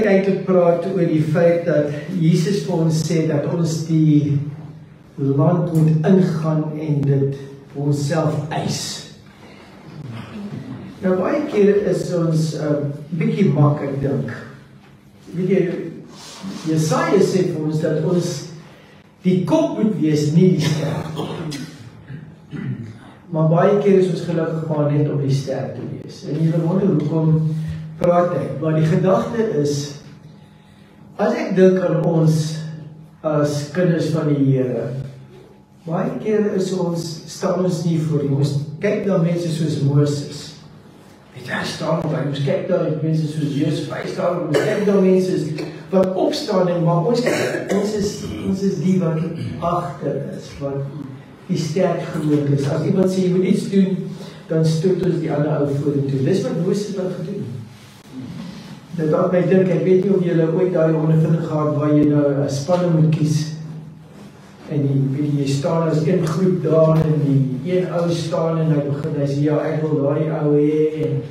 eintlik praat oor die feit dat Jesus vir ons sê dat ons die land moet ingaan en dit vir onsself eis. Nou baie keer is ons bietjie mak, ek dink. Weet jy, Jesaja sê vir ons dat ons die kop moet wees, nie die ster. Maar baie keer is ons gelukkig maar net om die ster te wees. En jy wonder hoekom praat ek. Maar die gedagte is, as ek dink aan ons as kinders van die Here, baie keer staan ons nie voor die. Ons kyk na mense soos Moses. Hy staan op, ons kyk na mense soos Josef, hy staan op, ons kyk na mense wat opstaan en maar ons is die wat agter is, wat die sterk geloof is. As iemand sê, jy moet iets doen, dan stoot ons die ander ou vorentoe. Dis wat Moses wat gedoen. Dit laat my dink, ek weet nie of julle ooit daai ondervinding gehad waar jy nou 'n spanne moet kies. En jy staan as een groep daar en die een ou staan en hy sê, ja, ek wil daai ou hê en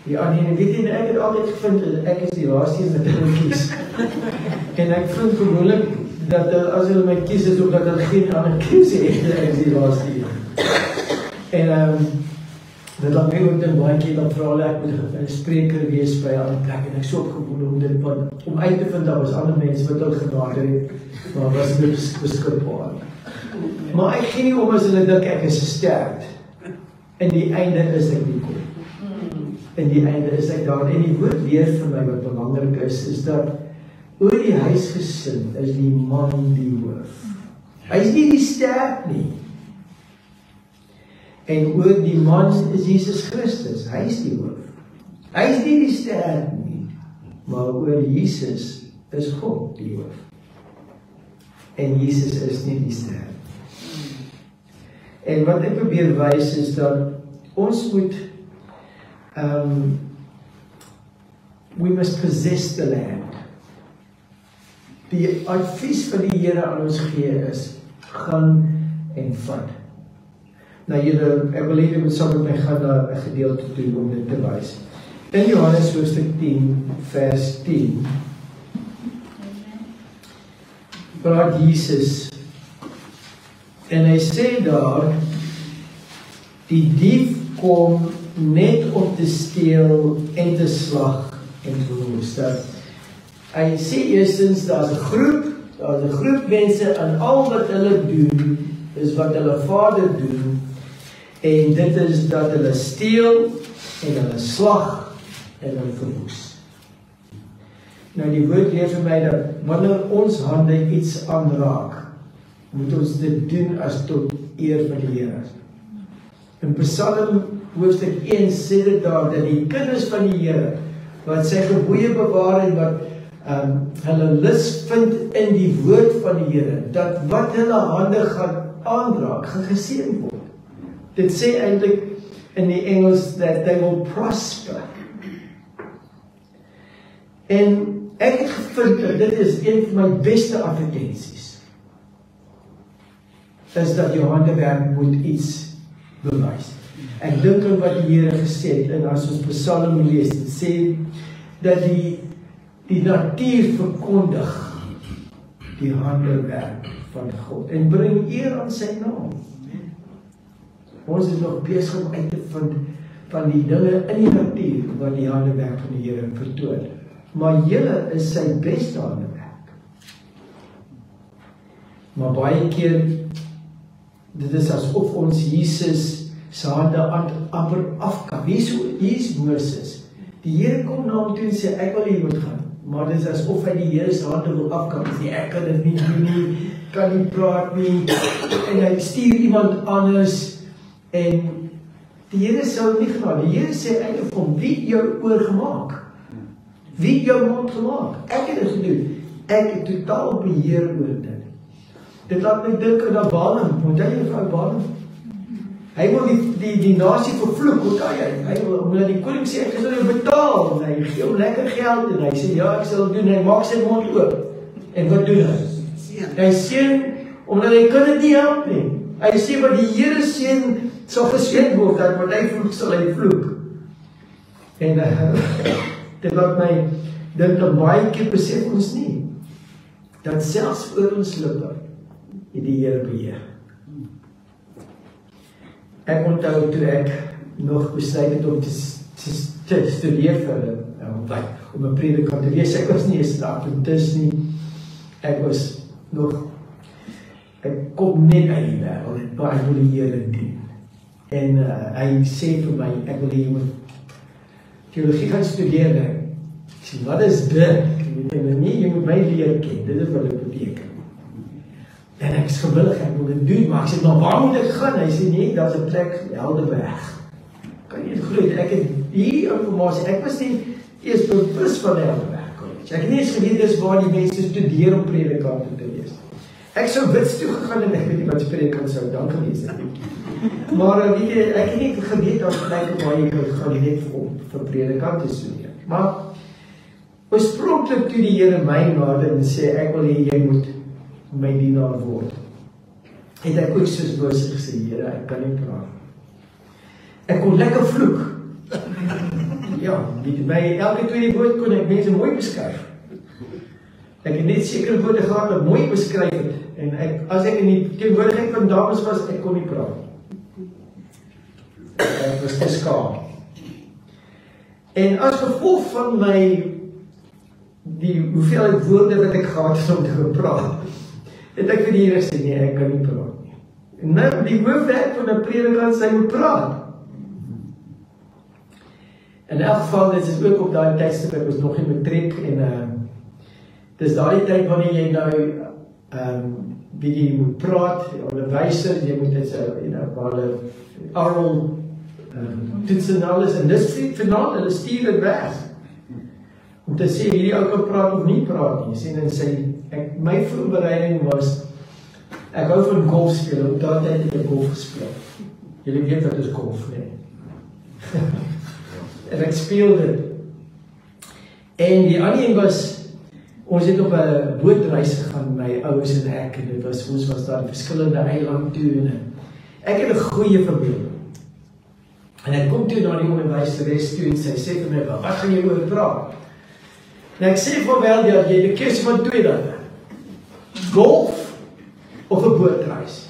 die ander, en weet jy, ek het altyd gevind, ek is die laaste wat hulle kies. En ek vind gewoonlik dat as hulle my kies is, omdat hulle geen ander kies het, ek is die laaste een. En dit laat my ook dink, baie keer dan vra hulle, ek moet 'n spreker wees by 'n ander plek, en ek so opgewonde om uit te vind, daar was ander mense wat ook genade het, maar was nie beskikbaar. Maar ek gee nie om as hulle dink ek is sterk. In die einde is ek nie kom. In die einde is ek daar. En die woord leer vir my wat belangrik is dat oor die huisgesin is die man die hoof. Hy is nie die sterk nie. En oor die man is Jesus Christus. Hy is die hoof. Hy is nie die sterk nie. Maar oor Jesus is God die hoof. En Jesus is nie die ster. En wat ek probeer wys is dat ons moet we must possess the land. Die advies van die Here aan ons gee is, gaan en vat. Nou julle, ek wil hê julle moet saam met my gaan na 'n gedeelte toe om dit te wys. In Johannes hoofstuk 10 vers 10 praat Jesus en hy sê daar, die dief kom net om te steel en te slag en te rooster. Hy sê eerstens, daar's 'n groep mense en al wat hulle doen is wat hulle Vader doen, en dit is dat hulle steel en hulle slag en hulle verwoes. Nou die woord leer vir my dat wanneer ons hande iets aanraak, moet ons dit doen as tot eer van die Here. In Psalm hoofstuk 1 sê dit daar dat die kinders van die Here wat sy gebooie bewaar en wat hulle lus vind in die woord van die Here, dat wat hulle hande gaan aanraak, gaan geseën word. Dit sê eintlik in die Engels that they will prosper. En ek het gevind dat dit is een van my beste advertensies, is dat jou handewerk moet iets bewys. Ek dink aan wat die Here gesê het, en as ons Psalm lees, dit sê dat die natuur verkondig die handewerk van God en bring eer aan sy naam. Ons is nog besig om uit te vind van die dinge in die natuur wat die handewerk van die Here vertoon. Maar julle is sy beste handewerk. Maar baie keer, dit is asof ons Jesus se hande amper afkap. Hier is Moses. Die Here kom na hom toe en sê, ek wil hier moet gaan. Maar dit is asof hy die Here se hande wil afkap. Hy sê, ek kan dit nie doen nie, kan nie praat nie. En hy stuur iemand anders. En die Here sou nie gaan. Die Here sê eintlik vir hom, wie het jou oor gemaak? Wie het jou mond gemaak? Ek het dit gedoen. Ek het totaal beheer oor dit. Dit laat my dink aan Balaam. Onthou jy van Balaam? Hy wil die nasie vervloek. Onthou jy? Hy wil, omdat die koning sê, ek sal jou betaal. En hy gee hom lekker geld. En hy sê, ja, ek sal doen. Hy maak sy mond oop. En wat doen hy? Hy seën, omdat hy kan dit nie help nie. Hy sê, wat die Here seën, sal geseën word, wat hy vloek, sal hy vloek. En dit laat my dink dat baie keer besef ons nie, dat selfs oor ons lippe het die Here beheer. Ek onthou toe ek nog besluit het om te studeer vir om 'n predikant te wees. Ek was nie 'n Adventis nie. Ek was nog, ek kom net uit die wêreld, maar ek wil die Here dien. En hy sê vir my, ek wil jy moet teologie gaan studeer. Ek sê, wat is dit? Nee, jy moet my leer ken, dit is wat dit beteken. En ek is gewillig, ek wil dit doen, maar ek sê, maar waar moet ek gaan? Hy sê, nee, dat is 'n plek, Helderberg. Kan jy het glo, ek het die informasie, ek was nie eers bewus van Helderberg College. Ek het nie eens geweet, dis waar die mense studeer om predikant te wees. Ek sou Wits toe gegaan en ek weet nie wat predikant sou dan gewees het. Maar weet jy, ek het nie geweet dat gelyk waar jy gaan net vir predikant te studeer. Maar oorspronklik toe die Here my nader en sê, ek wil hê jy moet my dienaar word, het ek ook soos Moses gesê, Here, ek kan nie praat. Ek kon lekker vloek. Ja, by elke tweede woord kon ek mense mooi beskryf. Ek het net sekere woorde gehad wat mooi beskryf het, en as ek in die teenwoordigheid van dames was, ek kon nie praat. Ek was te skaam. En as gevolg van die hoeveelheid woorde wat ek gehad het om te praat, het ek vir die Here gesê, nee, ek kan nie praat nie. En nou, die hoofwerk van 'n predikant sy moet praat. In elk geval, dit is ook op daai tydstip, ek was nog in matriek, en dis daai tyd wanneer jy nou, jy moet praat, onderwyser, jy moet dit, waar hulle oral toets en alles, en dis finaal, hulle stuur dit weg. Om te sê, hierdie ou kan praat of nie praat nie. Sien, en my voorbereiding was, ek hou van golf speel, op daai tyd het ek golf gespeel. Julle weet wat is golf, nee. En ek speel dit. En die ander een was, ons het op 'n bootreis gegaan, my ouers en ek, en ons was daar in verskillende eilande toe, en ek het 'n goeie verbeelding. En ek kom toe na die onderwyseres toe, en sy sê vir my, wat gaan jy oor praat? En ek sê vir wel, dat jy die keuse van twee dan, golf of 'n bootreis.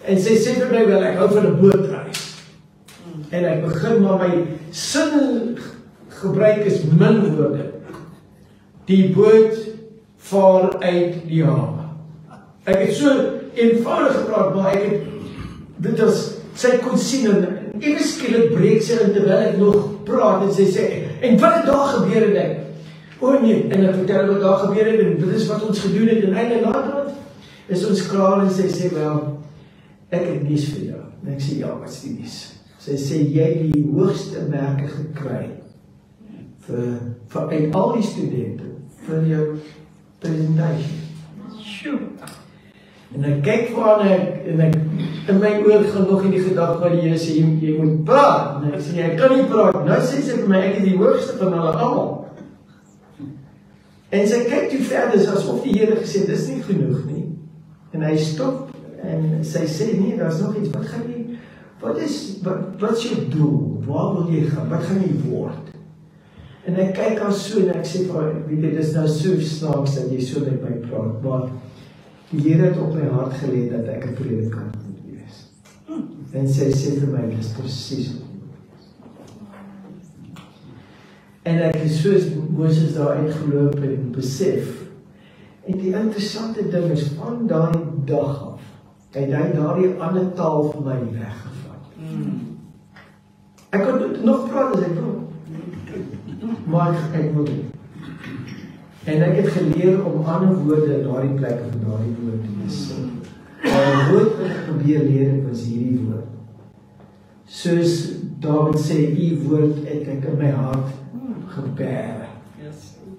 En sy sê vir my wel, ek hou van 'n bootreis. En ek begin maar my sin gebruik is min woorde. Die boot vaar uit die hawe. Ek het so eenvoudig gepraat, maar ek het, dit was, sy kon sien, en ewe skielik breek sy in terwyl ek nog praat, en sy sê, en wat het daar gebeur, en ek, o nee, en ek vertel wat daar gebeur het, en dit is wat ons gedoen het, en einde naderhand is ons klaar, en sy sê, wel, ek het nuus vir jou. En ek sê, ja, wat is die nuus? Sy sê, jy het die hoogste merke gekry, vir uit al die studente, vir jou presentasie. En ek kyk vir aan, en ek, in my oor gaan nog in die gedagte waar die Here sê, jy moet praat, en ek sê, ek kan nie praat, nou sê sy vir my, ek is die hoogste van hulle almal. En sy kyk toe verder, asof die Here gesê, dis nie genoeg nie. En hy stop, en sy sê, nee, daar is nog iets, wat gaan jy, wat is jou doel, waar wil jy gaan, wat gaan jy word? En ek kyk al so, en ek sê, weet jy, dis nou so snaaks, dat jy so met my praat, maar die Here het op my hart gelê, dat ek 'n predikant moet wees. En sy sê vir my, dis presies wat jy moet wees. En ek is soos Moses daar uitgeloop en besef, en die interessante ding is, van daai dag af, het hy daardie ander taal van my weggevat. Ek kon nog praat as ek wil, maar ek wil nie. En ek het geleer om ander woorde in daardie plek van daardie woord te lees. Maar die woord wat ek probeer leer het, was hierdie woord. Soos David sê, die woord het ek in my hart gebeer,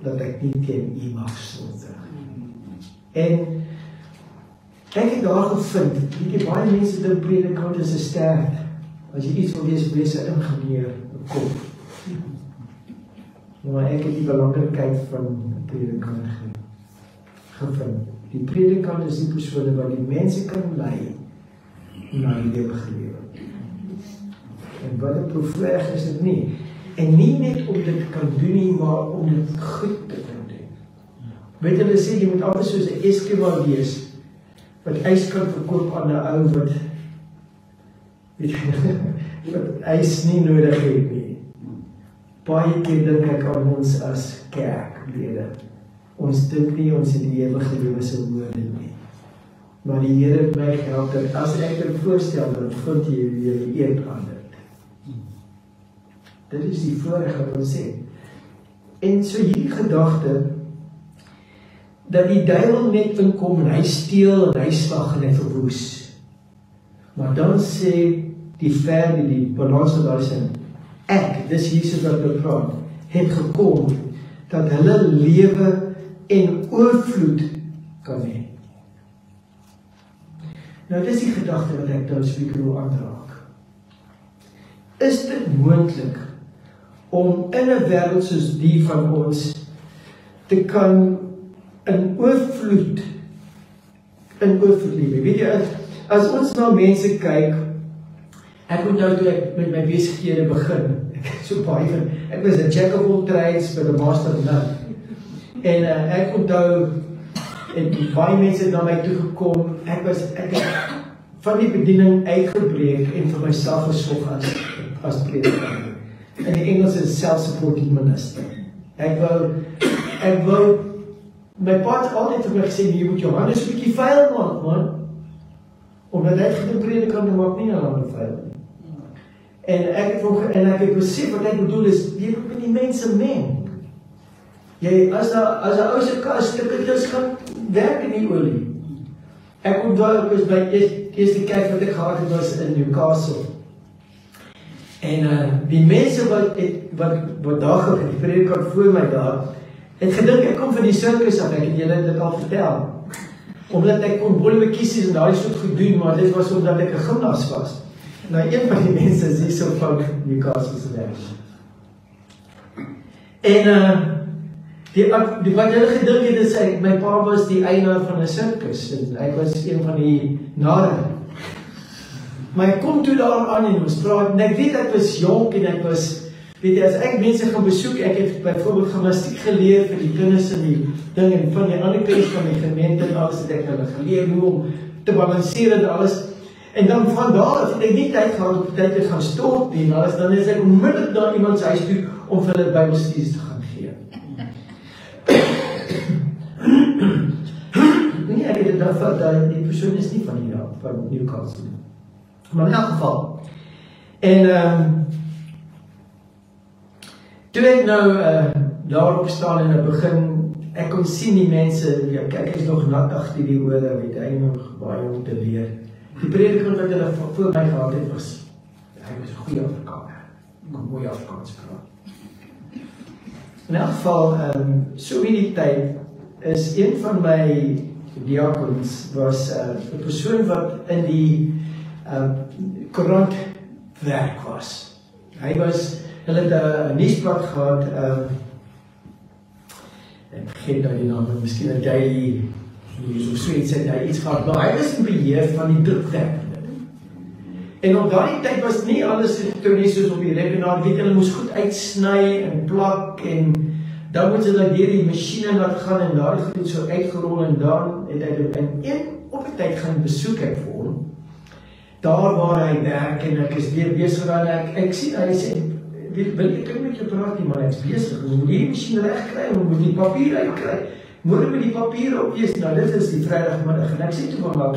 dat ek nie teen u mag sondig. En ek het daar gevind, weet jy, baie mense dink predikant is 'n sterk. As jy iets wil wees 'n ingenieur, 'n kop. Maar ek het die belangrikheid van 'n predikant gevind. Die predikant is die persoon wat die mense kan lei na die ewige lewe. En wat 'n voorreg is dit nie. En nie net om dit te kan doen nie, maar om dit goed te kan doen. Weet hulle sê, jy moet amper soos 'n Eskimo wees, wat ys kan verkoop aan 'n ou wat, weet jy, wat ys nie nodig het nie. Baie keer dink ek aan ons as kerklede. Ons dink nie ons het die ewige lewe se woorde nie. Maar die Here het my gehelp dat as ek dit voorstel, dan vind jy weer die een ander. Dit is die voorreg wat ons sê. En so hierdie gedagte, dat die duiwel net inkom en hy steel en hy slag en hy verwoes. Maar dan sê die verder, die balans van daai sin, ek, dis Jesus wat bepraat, het gekom, dat hulle lewe en oorvloed kan hê. Nou, dis die gedagte wat ek nou spesifiek wil aanraak. Is dit moontlik om in 'n wêreld soos die van ons te kan in oorvloed lewe? Weet jy, as ons na mense kyk, ek onthou toe ek met my besighede begin, so baie van, ek was 'n jack of all trades met 'n master of none. En ek onthou, en baie mense het na my toe gekom, ek het van die bediening uitgebreek en vir myself gesorg as prediker. In die Engels is self-supporting minister. Ek wou, my pa het altyd vir my gesê, jy moet jou hande so 'n bietjie vuil maak, man. Omdat hy gedink prediker maak nie hande vuil nie. En ek het besef wat ek bedoel is, jy moet met die mense meng. Jy, as 'n ou se kar stukkies gaan, werk in die olie. Ek onthou, ek was by eerste kerk wat ek gehad het, was in Newcastle. En die mense wat daar gaan, die prediker voor my daar, het gedink ek kom van die sirkus af, ek het julle dit al vertel. Omdat ek kon bollebekiesies en daai soort gedoen, maar dit was omdat ek 'n gimnas was. Nou, een van die mense is hier so van Newcastle se weg. En wat hulle gedink het is, my pa was die eienaar van 'n sirkus, en hy was een van die nare. Maar ek kom toe daar aan en ons praat, en ek weet ek was jonk en ek was, weet jy, as ek mense gaan besoek, ek het byvoorbeeld gimnastiek geleer vir die kinders in die ding, en van die ander kinders van die gemeente en alles het ek hulle geleer hoe om te balanseer en alles. En dan van daar af het ek nie tyd gehad om tyd te gaan stort nie, en dan is ek onmiddellik na iemand se huis toe om vir hulle Bybelstudies te gaan gee. Nee, ek het gedacht dat die persoon is nie van hier af, van Newcastle. Maar in elk geval. En toe ek nou daarop staan en begin, ek kon sien die mense, ja, kyk, is nog nat agter die ore, weet hy nog baie om te leer. Die prediker wat hulle voor my gehad het, hy was 'n goeie Afrikaner, kon mooi Afrikaans praat. In elk geval, so in die tyd, is een van my diakens, was 'n persoon wat in die koerant werk was. Hulle het 'n nuusblad gehad, ek vergeet nou die naam, miskien 'n daily news of so iets, het hy iets gehad, maar hy was in beheer van die drukwerk. En op daardie tyd was nie alles elektronies soos op die rekenaar, weet hulle moes goed uitsny en plak, en dan moet hulle deur die masjiene laat gaan, en daar het dit so uitgerol, en dan het hy dit in een op die tyd gaan besoek ek vir hom, daar waar hy werk, en ek is weer besig aan, ek sien, hy sê, wil jy kan met jou praat nie, maar ek is besig, ons moet die machine recht kry, ons moet die papier uitkry, moet met die papier opwees, nou dit is die vrijdagmiddag, en ek sê toe van,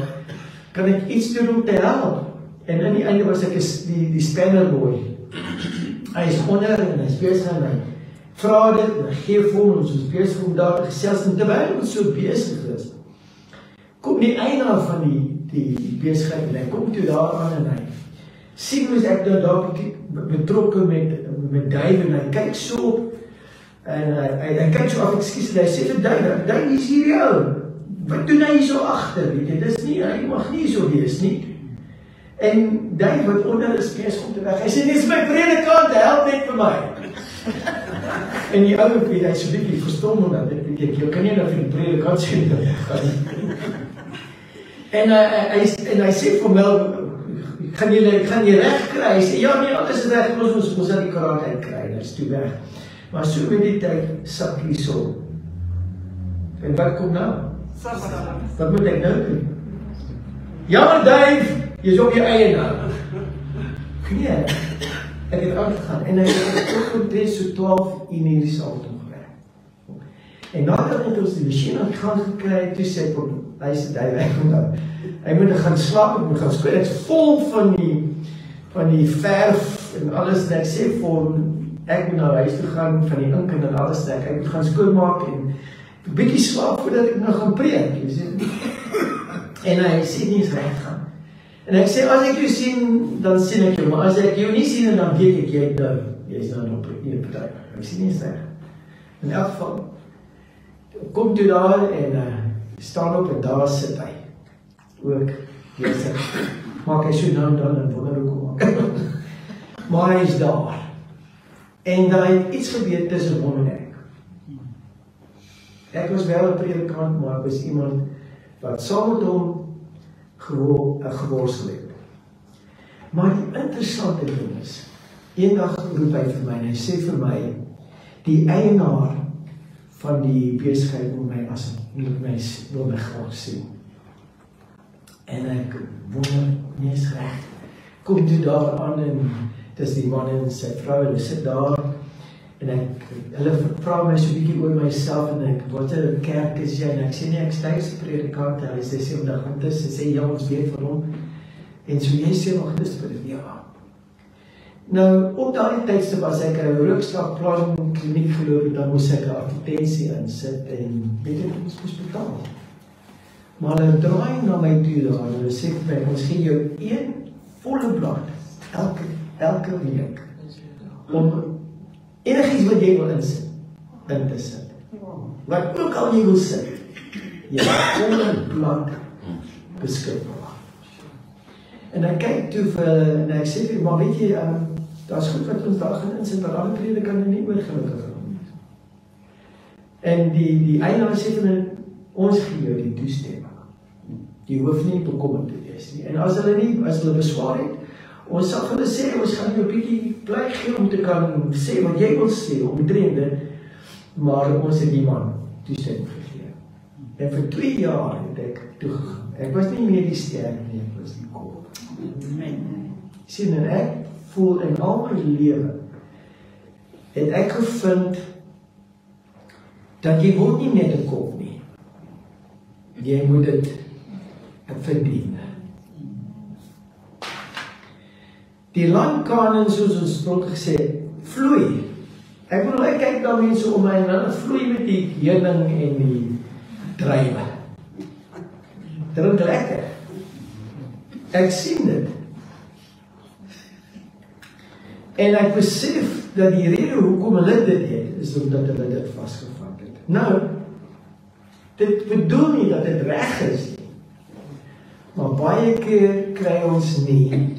kan ek iets doen om te help? En in die einde was ek die spannerboy, hy is onder, en hy is besig, en hy vraag dit, en hy geef hom, ons is besig om daar te gesels, en terwyl ons so besig is, kom die eienaar van die besigheid, en hy kom toe daar aan, en hy sien hoe ek nou daar betrokken met Duif, en hy kyk so op, en hy kyk so af, excuse, en hy sê vir Duif, is hier jou, wat doen hy so achter, weet jy, dis nie, hy mag nie so wees nie, en Duif wat onder is besig om te weg, hy sê, dis my predikant, help net vir my, en die ouwe, weet hy so bietjie verstom, omdat ek weet, jy kan nie nou vir die predikant sê, en hy sê vir my, gaan jy reg kry? Hy sê, ja nee, alles is reg, ons sal die karat uitkry, dit is toe weg. Maar so met die tyd, sak die son. En wat kom nou? Wat moet ek nou doen? Jammer Dave, jy is op jou eie nou. Nee, ek het uitgegaan en ek het omtrent so 12 uur in die saal toe gewerk. En nadat het ons die masjien aan die gang gekry, toe sê ek op, luister Dave, hy moet gaan slaap, ek moet gaan skoon, ek is vol van die verf en alles, en ek sê vir hom, ek moet na huis toe gaan, van die ink en alles, ek moet gaan skoonmaak en 'n bietjie slaap voordat ek nou gaan preek. En hy sê nie eens reg gaan. En ek sê, as ek jou sien, dan sien ek jou, maar as ek jou nie sien, dan weet ek, jy is nou op die partij. Ek sê nie eens reg. In elk geval, kom toe daar en staan op en daar sit hy. Ook, bezig. Maak hy so nou en dan en wonder hoekom maak. Maar hy is daar. En daar het iets gebeur tussen hom en ek. Ek was wel 'n predikant, maar ek was iemand wat saam met hom geworstel het. Maar die interessante ding is, eendag roep hy vir my en hy sê vir my, die eienaar van die besigheid wil my graag sien. En ek wonder, nie is reg. Kom toe daar aan en dis die man en sy vrou, hulle sit daar en hulle vra my so 'n bietjie oor myself en ek, wat 'n kerk is jy? En ek sê nee, ek is Duitse predikant. Hulle sê 70 Adventist, sy sê ja, ons weet van hom. En so jy sê nog dis vir dit, ja. Nou, op daardie tydstip as ek 'n rookslagplan kliniek geloof het, dan moes ek 'n advertensie insit en weet jy, ons moes betaal. Maar hulle draai na my toe daar en hulle sê vir my, ons gee jou 1 volle blad elke week om enigiets wat jy wil in te sit. Wat ook al jy wil sit, jy volle blad beskikbaar. En hy kyk toe vir, en ek sê vir, maar weet jy, daar is goed wat ons daar gaan insit, maar alle predikante nie oor gelukkig gaan. En die eienaar sê vir my, ons gee jou die toestemming. Jy hoef nie bekommerd te wees nie. En as hulle beswaar het, ons sal hulle sê, ons gaan jou 'n bietjie plek gee om te kan sê wat jy wil sê, omtrent, maar ons het die man toestemming gegee. En vir 2 jaar het ek toegegaan. Ek was nie meer die ster nie, ek was die kop. Sien, en ek voel in al my lewe, het ek gevind, dat jy word nie net 'n kop nie. Jy moet dit verdien. Die land Kanaan, soos ons tot gesê, vloei. Ek bedoel, ek kyk daar mense om my en hulle vloei met die heuning en die druiwe. Drink lekker. Ek sien dit. En ek besef dat die rede hoekom hulle dit het, is omdat hulle dit vasgevat het. Nou, dit bedoel nie dat dit reg is nie. Maar baie keer kry ons nie,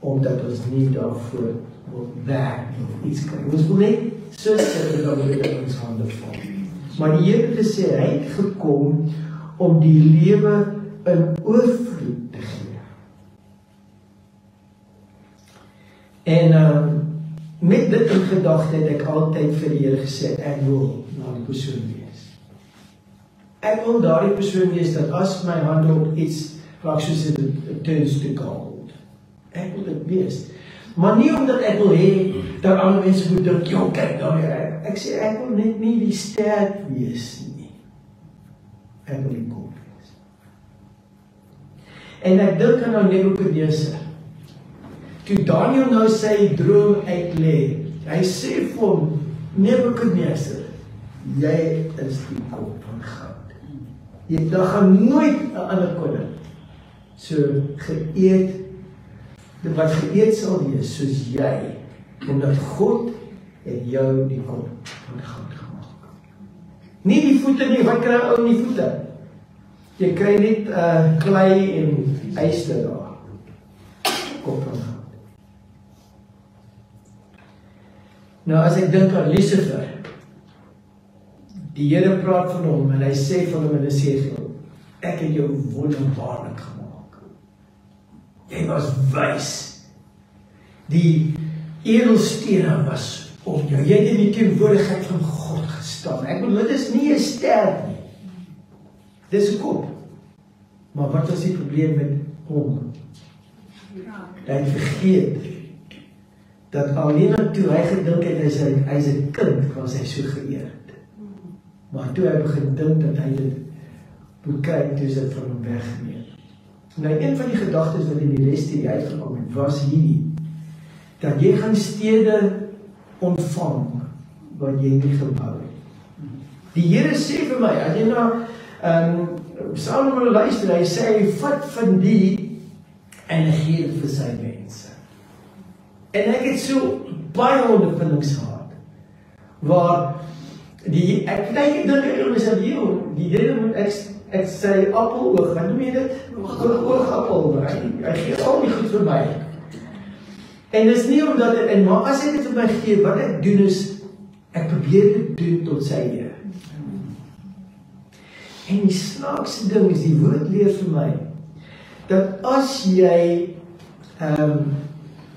omdat ons nie daarvoor wil werk of iets kry. Ons wil net so sê dat we dit in ons hande val. Maar die Here het gesê, hy het gekom om die lewe in oorvloed te gee. En met dit in gedagte het ek altyd vir die Here gesê, ek wil na die persoon wees. Ek wil daardie persoon wees dat as my hande op iets raak soos it turns to gold. Ek wil dit wees. Maar nie omdat ek wil hê dat ander mense moet dink, "Jo, kyk nou weer." Ek sê ek wil net nie die ster wees nie. Ek wil die kop wees. En ek dink aan nou Nebukadneser. Toe Daniel nou sy droom uitlê, hy sê vir hom, Nebukadneser, jy is die kop van goud. Daar gaan nooit 'n ander koning so geëet, wat geëet sal wees soos jy, omdat God het jou die kop van goud gemaak. Nie die voete nie, wat kry ou in die voete? Jy kry net klei en yster daar. Kop van goud. Nou as ek dink aan Lucifer, die Here praat van hom en hy sê van hom in Esegiel, ek het jou wonderbaarlik gemaak. Jy was wys. Die edelstene was om jou. Jy het in die teenwoordigheid van God gestaan. Ek bedoel, dit is nie 'n ster nie. Dis 'n kop. Maar wat was die probleem met hom? Hy het vergeet dat alleen toe hy gedink het hy's 'n kind, was hy so geëerd. Maar toe hy begin dink dat hy dit moet kyk, toe is dit van hom weggeneem. Nou, een van die gedagtes wat in die res die uitgekom het, was hierdie, dat jy gaan stede ontvang wat jy nie gebou het. Die Here sê vir my, as jy na Salomo luister, hy sê, hy vat van die en hy gee dit vir sy mense. En ek het so baie ondervindings gehad, waar ek dink ek myself, die Here moet ek sê appeloog, wat noem jy dit? Oogappel, hy gee al die goed vir my. En dis nie omdat maar as hy dit vir my gee, wat ek doen is, ek probeer dit doen tot sy eer. En die snaakse ding is, die woord leer vir my, dat as jy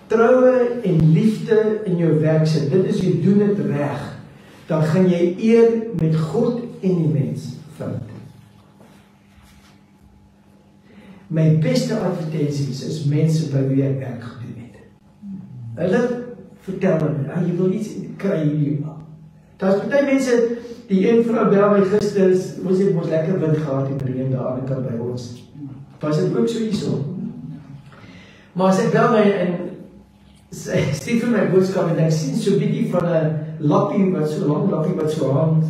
troue en liefde in jou werk sit, dit is jy doen dit reg, dan gaan jy eer met God en die mens vind. My beste advertensies is mense by wie ek werk gedoen het. Hulle vertel my, jy wil iets kry hier. Daar's baie mense, die een vrou bel my gister, ons het ons lekker wind gehad en reën daar aan die kant by ons. Was dit ook so hierso? Maar as ek bel my en sy stuur vir my boodskap en ek sien so bietjie van 'n lappie wat so lang lappie wat so hang.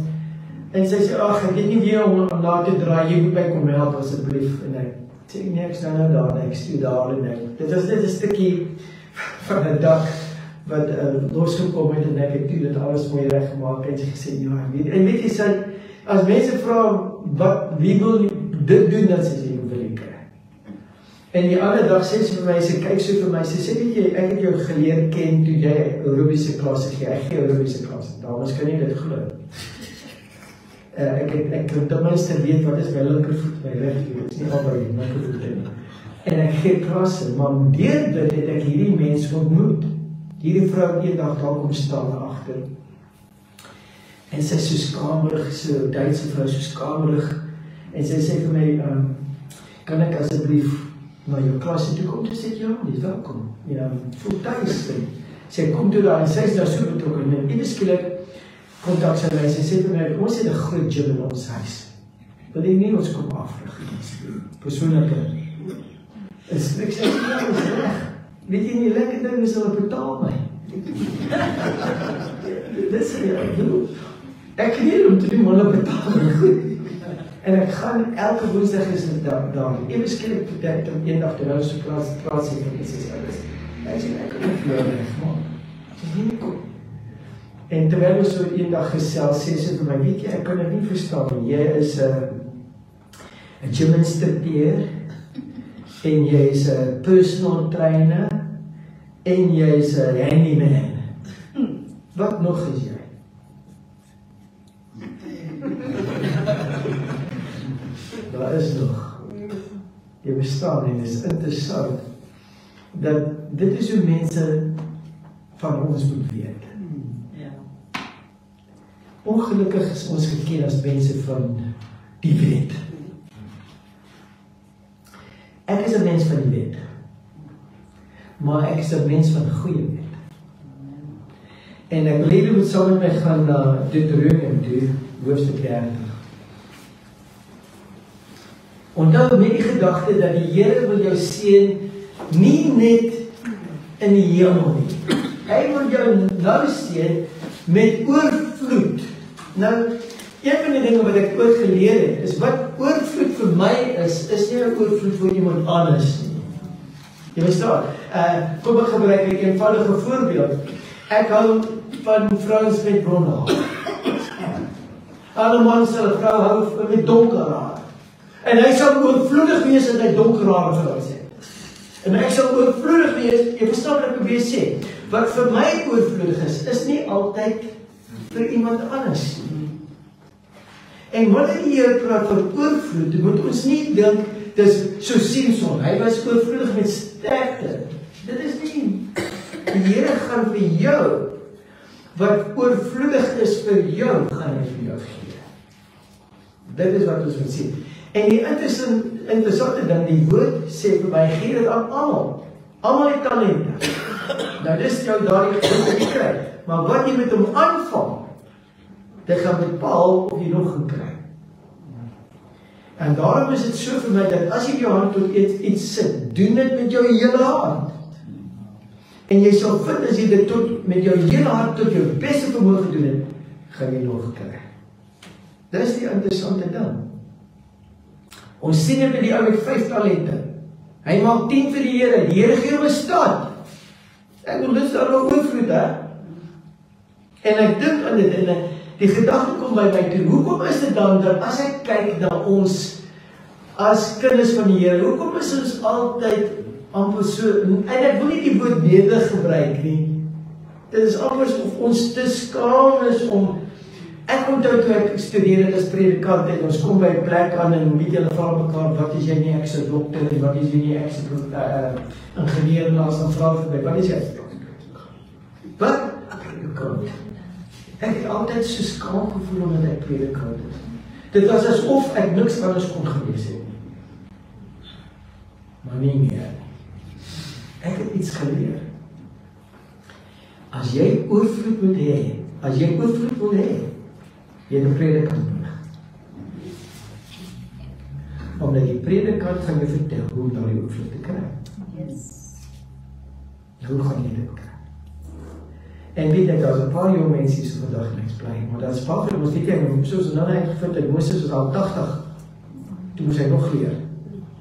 En sy sê, ag, ek het nie weer om na te draai, jy moet my kom help asseblief. En ek sê, nee, ek staan nou daar, en ek stuur daar en ek. Dit was net 'n stukkie van 'n dak wat losgekom het en ek het toe dit alles mooi reggemaak en sy gesê, ja, ek weet. En weet jy, sy, as mense vra, wie wil dit doen, dan sê sy, wil ek kry. En die ander dag sê sy vir my, sy kyk so vir my, sy sê, weet jy, ek het jou geleer ken toe jy aerobiese klasse gee, ek gee aerobiese klasse, dames kan nie dit glo. Ek kan ten minste weet wat is my linkervoet, my regvoet, is nie albei my linkervoet nie. En ek gee klasse, maar deur dit het ek hierdie mens ontmoet. Hierdie vrou eendag daar kom staan agter. En sy is so skamerig, so Duitse vrou, so skamerig. En sy sê vir my, kan ek asseblief na jou klasse toe kom? Toe sê ek, ja, jy is welkom. Ja, voel thuis. Sy kom toe daar en sy is daar so betrokken. En ewe skielik kontak sy my, sy sê vir my, ons het 'n groot gym in ons huis. Wil jy nie ons kom afrig? Persoonlike. En ek sê, ja, is reg. Weet jy nie, lekker ding is hulle betaal my. Dit sê, ek leer om te doen, maar hulle betaal my goed. En ek gaan elke woensdag is dit daar. Ewe skielik betek om eendag te nou so plaas sê van iets is alles. Ek sê, ek kan nie vloer regmaak. Ek sê, nie kom. En terwyl ons so eendag gesels, sê sy vir my, weet jy, ek kan dit nie verstaan. Jy is 'n gym instructeur, en jy is 'n personal trainer, en jy is 'n handyman. Wat nog is jy? Daar is nog. Jy bestaan en is interessant, dat dit is hoe mense van ons moet weet. Ongelukkig is ons geken as mense van die wet. Ek is 'n mens van die wet, maar ek is 'n mens van goeie wet. En ek wil hê jy moet saam met my gaan na Deuteronomium toe, hoofstuk 30. Onthou met die gedagte dat die Here wil jou seën, nie net in die hemel nie. Hy wil jou nou seën met oorvloed. Nou, een van die dinge wat ek ooit geleer het, is wat oorvloed vir my is nie 'n oorvloed vir iemand anders nie. Jy verstaan? Kom ek gebruik 'n eenvoudige voorbeeld. Ek hou van vrouens met blonde haar. Alle man sal 'n vrou hou met donker haar. En hy sal oorvloedig wees as hy donker haar vir ons het. En ek sal oorvloedig wees, jy verstaan wat ek probeer sê. Wat vir my oorvloedig is nie altyd vir iemand anders nie. En wanneer die Here praat van oorvloed, moet ons nie dink dis so Samson, hy was oorvloedig met sterkte. Dit is nie, die Here gaan vir jou, wat oorvloedig is vir jou, gaan hy vir jou gee. Dit is wat ons moet sien. En die interessante ding, die woord sê vir my, gee dit aan almal. Almal het talente. Nou dis jou daardie goed te kry. Maar wat jy met hom aanvang, dit gaan bepaal of jy nog gaan kry. En daarom is dit so vir my, dat as jy jou hand tot iets sit, doen dit met jou hele hand. En jy sal vind, as jy dit met jou hele hart tot jou beste vermoë doen het, gaan jy nog kry. Dis die interessante ding. Ons sien dit met die ou met 5 talente. Hy maak 10 vir die Here gee hom 'n stad. Ek wil dit daar nog oorvloed, hè? En ek dink aan dit, en die gedagte kom by my toe, hoekom is dit dan, dat as ek kyk na ons, as kinders van die Here, hoekom is ons altyd amper so, en ek wil nie die woord nederig gebruik nie, dit is amper of ons te skaam is om, ek onthou toe ek studeer het as predikant, en ons kom by 'n plek aan, en weet julle vra mekaar, wat is jy nie, ek is 'n dokter, en wat is jy nie, ek is 'n ingenieur, en as dan vra vir my, wat is jy? Wat? Predikant. Ek het altyd so skaam gevoel omdat ek predikant is. Dit was asof ek niks anders kon gewees het. Maar nie meer. Ek het iets geleer. As jy oorvloed moet hê, jy het 'n predikant nodig. Omdat die predikant gaan jou vertel hoe om daardie oorvloed te kry. Hoe gaan jy dit kry? En weet ek, daar is 'n paar jong mense hier so vandag en ek bly, maar daar is paar van ons, weet jy, soos nou net gevind het, Moses was al 80, toe moes hy nog leer,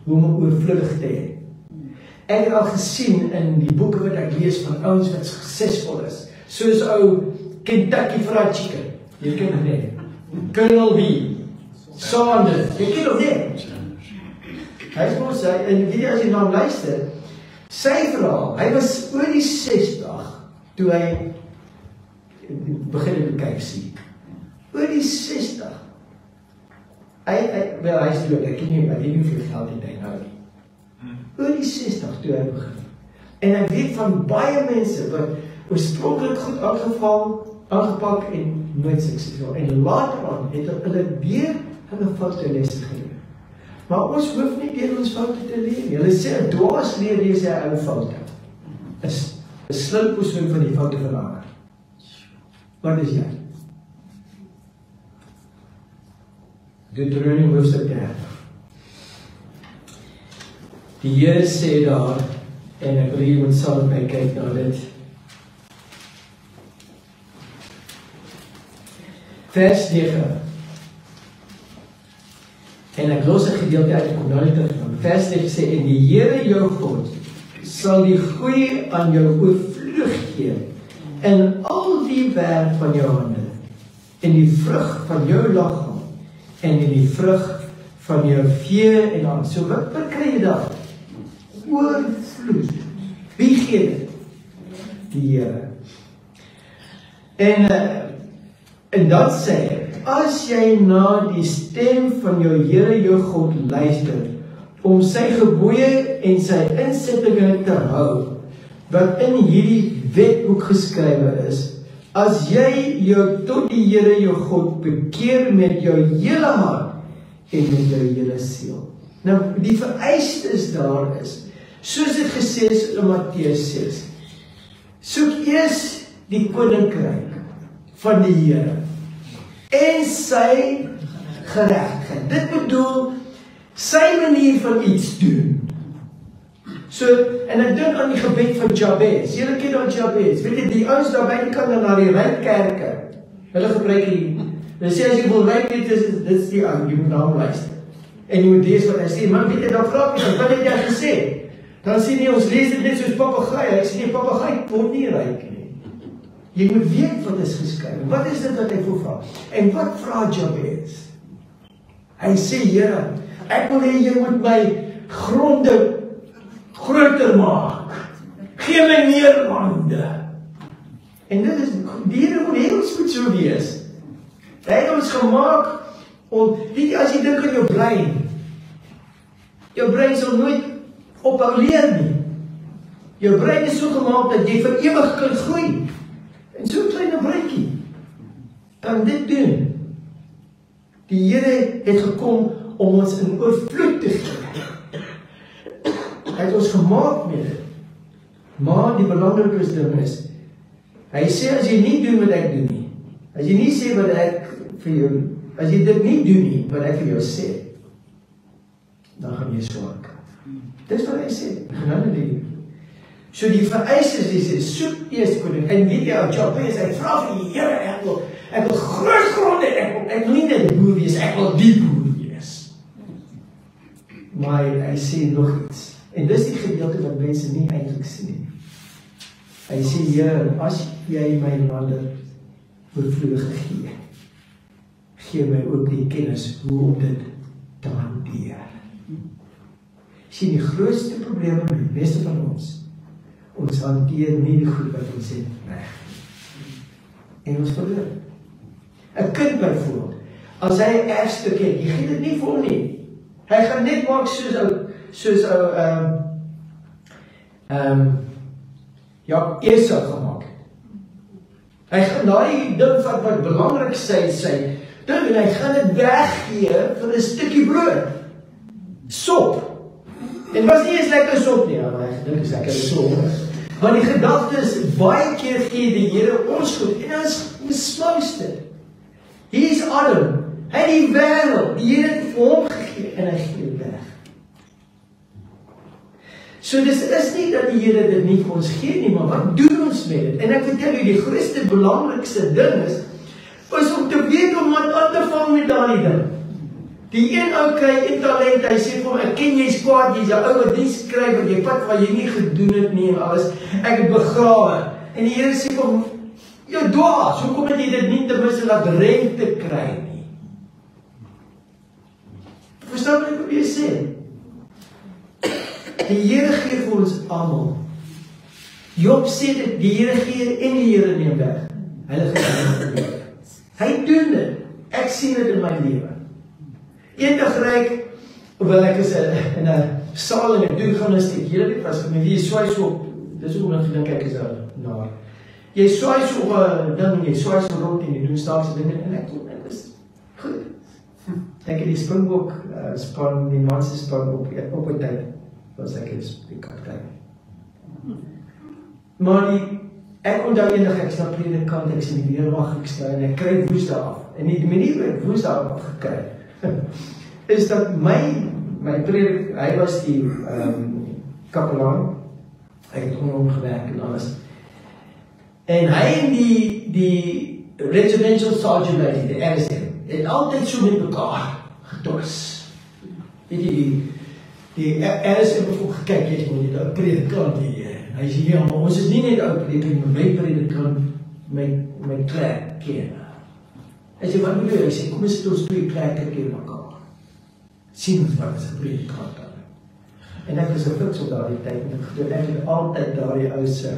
hoe om oorvloedig te hê. Ek het al gesien in die boeke wat ek lees van ouens wat suksesvol is, soos ou Kentucky Fried Chicken, jy ken hom nie, Colonel B, Sanders, jy ken hom nie. Hy is mos, en weet jy, as jy na hom luister, sy verhaal, hy was oor die 60, toe hy begin in die kyk sien. Oor die 60. Hy is dood, ek nie veel geld het hy nou nie. Oor die 60 toe hy begin. En ek weet van baie mense wat oorspronklik goed aangepak en nooit suksesvol. En later aan het hulle weer hulle foute lesse geleer. Maar ons hoef nie deur ons foute te leer nie. Hulle sê 'n dwaas leer deur sy eie foute. Is 'n slim persoon van die foute van ander. Wat is jy? Deuteronomium hoofstuk 30. Die Here sê daar, en ek wil hier moet saam met my kyk na dit. Vers 9. En ek los 'n gedeelte uit, ek kom nou net terug. Vers 9 sê, en die Here jou God sal die goeie aan jou oorvloedig gee, in al die werk van jou hande, en die vrug van jou liggaam, en in die vrug van jou vee en aan. So wat kry jy daar? Oorvloed. Wie gee dit? Die Here. En dan sê hy, as jy na die stem van jou Here jou God luister, om sy gebooie en sy insettinge te hou, wat in hierdie wetboek geskrywe is, as jy jou tot die Here jou God bekeer met jou hele hart en met jou hele siel. Nou, die vereistes daar is, soos dit gesê is in Matteus 6, soek eers die koninkryk van die Here en sy geregtigheid. Dit bedoel sy manier van iets doen. So, en ek dink aan die gebed van Jabez. Julle ken dan Jabez. Weet jy, die ouens daar buitekant na die ryk kerke, hulle gebruik hier. Hulle sê as jy wil ryk weet, dit is die ou, jy moet na hom luister. En jy moet lees wat hy sê. Man, weet jy, dan vra ek, wat het jy gesê? Dan sê nie, ons lees dit net soos papegaai. Ek sê nie, papegaai word nie ryk nie. Jy moet weet wat is geskryf. Wat is dit wat hy vra? En wat vra Jabez? Hy sê, Here, ek wil hê jy moet my gronde groter maak. Gee my meer lande. En dit is, die Here wil hê ons moet so wees. Hy het ons gemaak om, weet jy, as jy dink aan jou brein, Jou brein sal nooit ophou leer nie. Jou brein is so gemaak dat jy vir ewig kan groei. En so 'n klein breintjie kan dit doen. Die Here het gekom om ons in oorvloed te gee. Hy het ons gemaak met dit. Maar die belangrikste ding is, hy sê as jy nie doen wat ek doen nie, as jy nie sê wat ek vir jou, as jy dit nie doen nie, wat ek vir jou sê, dan gaan jy swaar kry. Dis wat hy sê, gaan nie. So die vereistes is, soek eers koning, en weet jy, job is, hy vra vir die Here, ek wil groot gronde, ek wil nie net boer wees, ek wil die boer wees. Maar hy sê nog iets, en dis die gedeelte wat mense nie eintlik sien nie. Hy sê, Here, as jy my lande oorvloedig gee my ook die kennis hoe om dit te hanteer. Sien die grootste probleme met die meeste van ons hanteer nie die goed wat ons het reg. En ons verloor. 'n kind byvoorbeeld, as hy 'n erfstuk het, jy gee dit nie vir hom nie. Hy gaan net maak soos Esau gemaak het. Hy gaan daai ding wat belangrik sy ding, en hy gaan dit weggee vir 'n stukkie brood. Sop. En was nie eens lekker sop nie, maar ek dink is lekker sop. Maar die gedagte is, baie keer gee die Here ons goed, en ons misluis dit. Hier is Adam, hy het die wêreld, die Here het vir hom gegee, en hy gee dit weg. So dis is nie dat die Here dit nie vir ons gee nie, maar wat doen ons met dit? En ek vertel u, die grootste, belangrikste ding is om te weet om wat aan te vang met daardie ding. Die een ou kry 'n talent, hy sê vir hom, ek ken jy's kwaad, jy's 'n ou wat nie skryf, wat jy vat wat jy nie gedoen het nie en alles, ek het begrawe. En die Here sê vir hom, jou dwaas, hoekom het jy dit nie ten minste laat rente kry nie? Verstaan wat ek probeer sê? Die Here gee vir ons almal. Job sê dit, die Here gee en die Here neem weg. Hy doen dit. Ek sien dit in my lewe. Eendag ryk, hoewel ek is in 'n saal en ek doen gimnastiek. Julle weet was met wie jy swaai so op. Dis hoe ek gedink ek is daar. Jy swaai so op 'n ding, jy swaai so rond en jy doen snaakse dinge en ek is goed. Ek het die Springbok span, die manse span op 'n tyd. Was ek is die kaptein. Maar ek onthou eendag ek stap predikant, ek sien die weermag ek staan en ek kry woensdae af. En die manier hoe ek woensdae afgekry is dat my predik, hy was die kapelaan, hy het onder hom gewerk en alles. En hy en die residential sergeant lady, die RSM, het altyd so met mekaar getos. Weet jy, die RSM het ook gekyk, jy moet nie die predikant hier. Hy sê, ja, maar ons is nie net ou predikant, maar my predikant, my klerk ken. Hy sê, wat bedoel jy? Hy sê, kom ons sit ons twee klerke ken mekaar. Sien ons wat is 'n predikant dan. En ek was 'n fiks op daardie tyd, en ek het altyd daardie ou se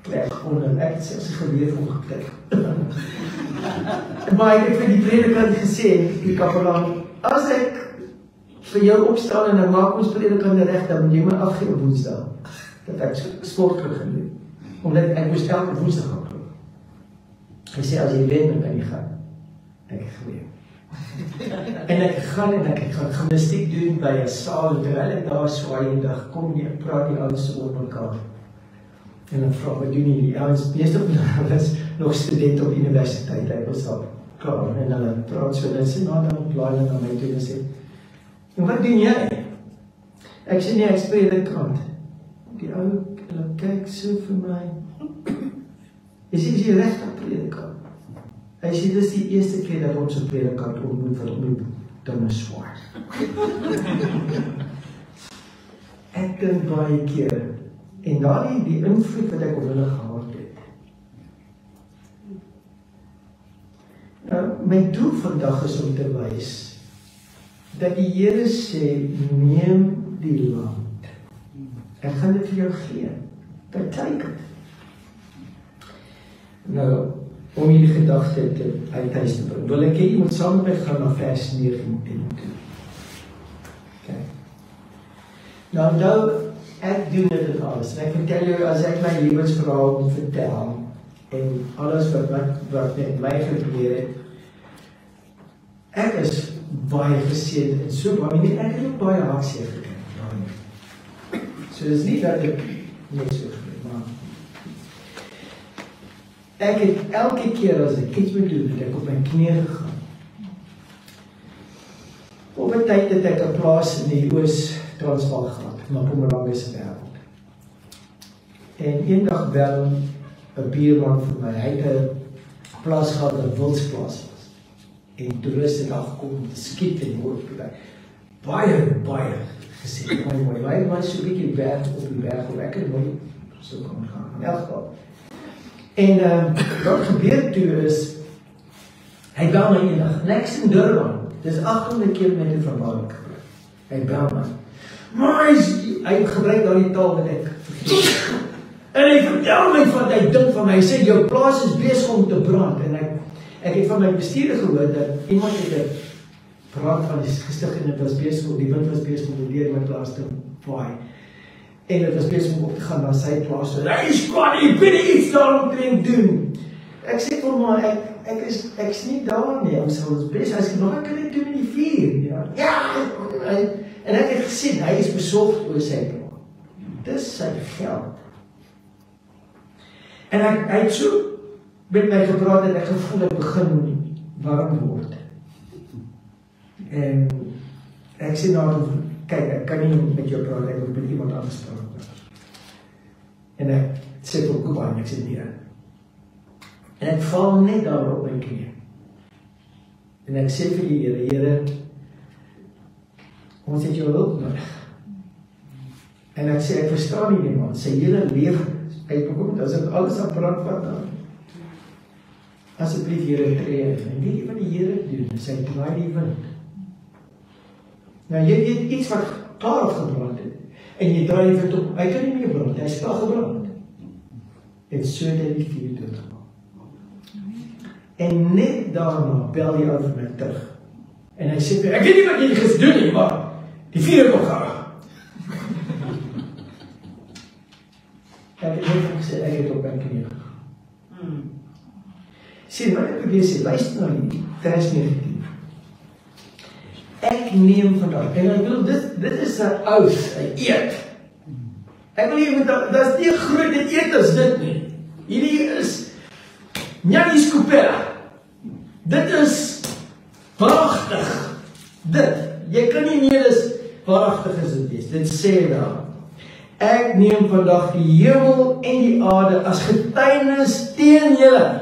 klerk onder, ek het selfs geweet omgekyk. Maar ek het vir die predikant gesê, die kapelaan, as ek vir jou opstaan en dan maak ons predikant reg, dan moet jy my afgee op woensdag. Dat ek sport gaan doen. Omdat ek moes elke woensdag gaan doen. Hy sê, as jy weet, dan kan jy gaan. Ek het geweet. En ek gaan gimnastiek doen by 'n saal, terwyl ek daar swaai en dag kom jy, praat die ouens oor mekaar. En dan vra, wat doen die ouens? Meeste van hulle was nog student op universiteit, ek was al klaar, en hulle praat so, en hulle sê, nou dan plaai hulle na my toe en sê, en wat doen jy? Ek sê nie, ek is predikant. Die ou, hulle kyk so vir my. Hy sê, is jy regtig predikant? Hy sê, dis die eerste keer dat ons 'n predikant ontmoet wat om die dinge swaar. Ek dink baie keer, en daardie die invloed wat ek op hulle gehad het. Nou, my doel vandag is om te wys dat die Here sê, neem die land. Ek gaan dit vir jou gee. Beteken. Nou, om hierdie gedagte uit huis te bring, wil ek hê jy moet saam met my gaan na vers 19 toe. Okay. Nou, ek doen dit in alles. En ek vertel jou, as ek my lewensverhaal moet vertel, en alles wat met my gebeur het, ek is baie geseënd en so baie, ek het ook baie hartseer gekry. So dis nie dat ek net so gebeur, maar ek het elke keer as ek iets moet doen, het ek op my knieë gegaan. Op 'n tyd het ek 'n plaas in die Oos-Transvaal gehad, Mpumalanga se wêreld. En eendag bel 'n buurman vir my, hy het 'n plaas gehad wat 'n wildsplaas was. En toeriste daar gekom om te skiet en hoor baie gesien. Mooi, maar so 'n bietjie berg op die berg, hoe ek het mooi so kan gaan. In elk geval. En wat gebeur toe is, hy bel my eendag, niks in Durban. Dis 800 km van waar ek gebruik. Hy bel my. Maar hy gebruik daar die taal wat ek vergeet. En hy vertel my van hy dink van my, hy sê, jou plaas is besig om te brand. En ek het van my bestuurder gehoor, dat iemand het 'n brand van die gestig en dit was besig, die wind was besig om deur my plaas te vaai. En dit was besig om op te gaan na sy plaas. En hy is kwaad, jy weet iets daaromtrent doen. Ek sê vir my, ek is nie daar nie, ons is besig, hy sê, maar wat kan ek doen in die vuur? Ja, en ek het gesien, hy is besorgd oor sy plaas. Dis sy geld. En hy het so met my gepraat en ek gevoel ek begin warm word. En ek sê nou, kyk, ek kan nie met jou praat, ek moet met iemand anders praat. En ek sê vir Kuba en ek sê nee. En ek val net daar op my knie. En ek sê vir die Here, ons het jou hulp nodig. En ek sê, ek verstaan nie man, sy hele lewe, as ek alles aan brand vat dan, asseblief Here tree, en weet jy wat die Here doen, hy draai die wind. Nou jy weet iets wat klaar afgebrand het, en jy draai die wind op, hy kan nie meer brand, hy is klaar gebrand. En so het hy die vuur doodgemaak. En net daarna bel die ou vir my terug. En hy sê, ek weet nie wat jy gedoen nie, maar die vuur het opgehou. Ek het net gesê, ek het op my knie gegaan. Sien, wat ek probeer sê, luister na die vers 19. Ek neem vandag, en ek wil, dit is 'n oath, 'n eed. Ek wil hier, dat is nie 'n groot eed as dit nie. Hierdie is Njani Skupela. Dit is waaragtig. Jy kan nie meer as waaragtig as dit is. Dit sê daar. Ek neem vandag die hemel en die aarde as getuienis teen julle.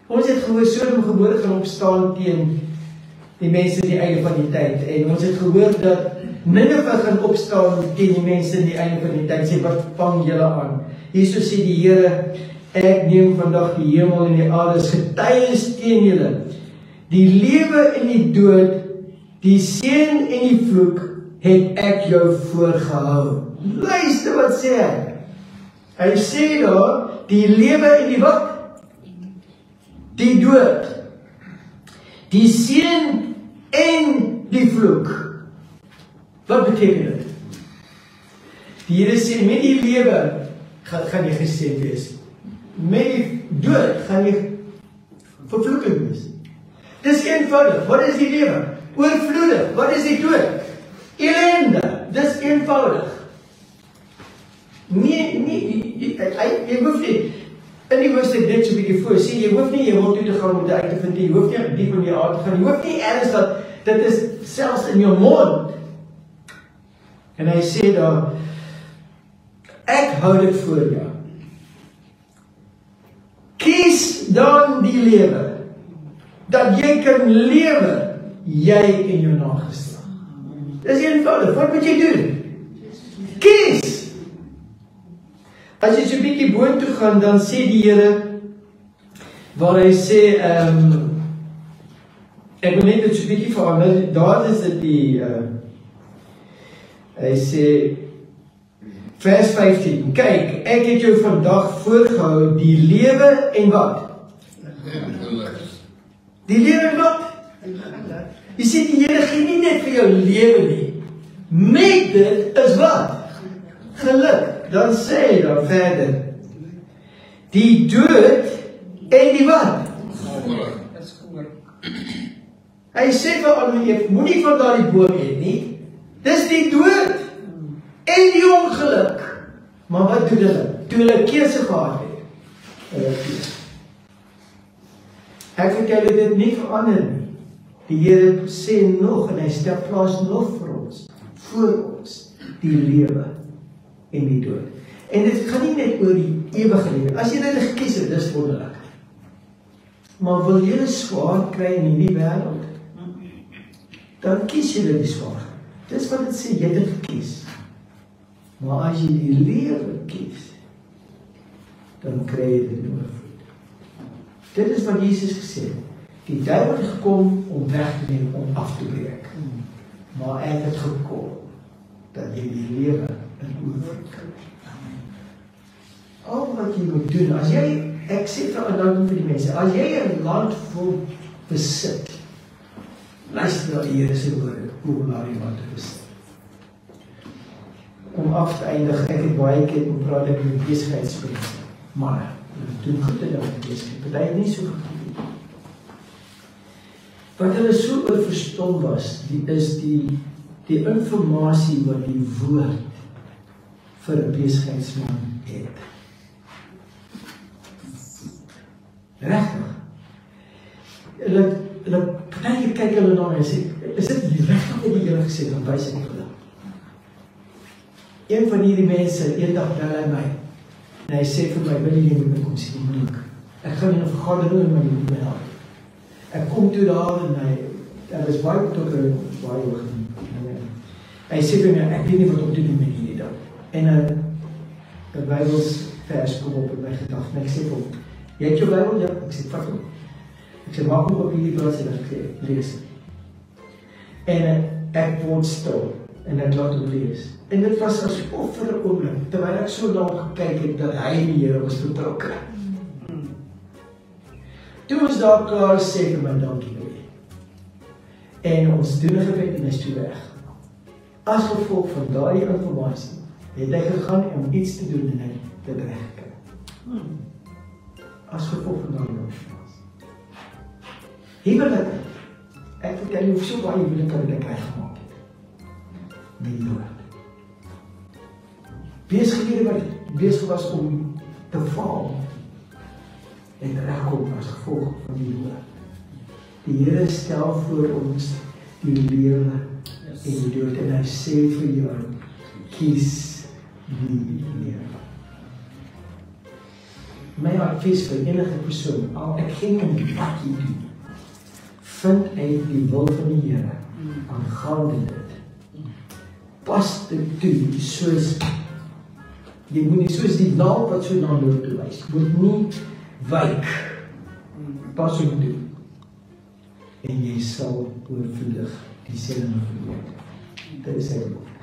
Ons het gehoor Sodom en Gomorra gaan opstaan teen die mense in die einde van die tyd. En ons het gehoor dat Nineve gaan opstaan teen die mense in die einde van die tyd. Sê, wat vang julle aan? Hierso sê die Here, ek neem vandag die hemel en die aarde as getuienis teen julle. Die lewe en die dood, die seën en die vloek, het ek jou voorgehou. Luister wat sê hy. Hy sê daar, die lewe en die wat? Die dood. Die seën en die vloek. Wat beteken dit? Die Here sê, met die lewe gaan jy geseën wees. Met die dood gaan jy vervloeking wees. Dis eenvoudig. Wat is die lewe? Oorvloedig. Wat is die dood? Ellende. Dis eenvoudig. Jy hoef nie, in die hoofstuk dit so 'n bietjie voor, sê, jy hoef nie hemel toe te gaan om dit uit te vind, jy hoef nie diep in die aarde te gaan, jy hoef nie ergens dat, dit is selfs in jou mond. En hy sê daar, ek hou dit voor jou. Kies dan die lewe, dat jy kan lewe, jy en jou nageslag. Dis eenvoudig, wat moet jy doen? Kies! As jy so 'n bietjie boontoe gaan, dan sê die Here, waar hy sê, ek wil net dit so 'n bietjie verander, daar is dit die, hy sê, vers 15, kyk, ek het jou vandag voorgehou, die lewe en wat? Die lewe en wat? Jy sê die Here gee nie net vir jou lewe nie. Met dit is wat? Geluk. Dan sê hy dan verder. Die dood en die wat? Hy sê vir Adam en Eva, moenie van daardie boom eet nie. Dis die dood en die ongeluk. Maar wat doen hulle? Toe hulle keuse gehad het. Hulle kies. Ek vertel dit nie verander nie. Die Here sê nog en hy stel plaas nog vir ons, voor ons, die lewe en die dood. En dit gaan nie net oor die ewige lewe. As jy dit gekies het, dis wonderlik. Maar wil jy swaar kry in hierdie wêreld? Dan kies jy die swaar. Dis wat dit sê, jy het dit gekies. Maar as jy die lewe kies, dan kry jy dit oorvloed. Dit is wat Jesus gesê het. Die duiwel het gekom om weg te neem, om af te breek. Maar ek het gekom dat jy die lewe in oorvloed kry. Al wat jy moet doen, as jy, ek sê vir die mense, as jy 'n land wil besit, luister na die Here se woorde, hoe om daardie land te besit. Om af te eindig, ek het baie keer gepraat met besigheidsmense, maar doen goed in hulle besigheid, party het nie so goed gedoen. Wat hulle so oorverstom was, is die informasie wat die woord vir 'n besigheidsman het. Regtig. Hulle party kyk hulle na en sê, is dit regtig wat die Here gesê het, dan wys ek hulle. Een van hierdie mense, eendag bel hy my, en hy sê vir my, wil jy met my kom sien, moeilik. Ek gaan in 'n vergadering in my help. Ek kom toe daar en hy was baie betrokke, baie hoog. Hy sê vir my, ek weet nie wat om te doen met hierdie dag. En 'n Bybelsvers kom op in my gedagte, en ek sê vir hom, jy het jou Bybel? Ja, ek sê, vat hom. Ek sê, maak hom op hierdie plaas en ek lees. En ek word stil, en ek laat hom lees. En dit was asof vir 'n oomblik, terwyl ek so lank gekyk het, dat hy en die Here was betrokke. Toe ons daar klaar sê vir my dankie Louis. En ons doen 'n gebed en hy is toe weg. As gevolg van daardie informasie, het hy gegaan om iets te doen en hy dit reggekry. As gevolg van daardie informasie. Huwelik, ek vertel jou so baie huwelike wat ek reggemaak het. Met die woord. Besighede wat besig was om te faal, en regkom as gevolg van die woord. Die Here stel voor ons die lewe en die dood, en hy sê vir jou, kies die lewe. My advies vir enige persoon, al ek geen wat jy doen, vind uit die wil van die Here, aangaande dit. Pas dit toe, soos jy moet nie soos die naald wat so na noord toe wys, moet nie wyk, pas hom toe, en jy sal oorvloedig die seëning van die Here. Dit is sy belofte.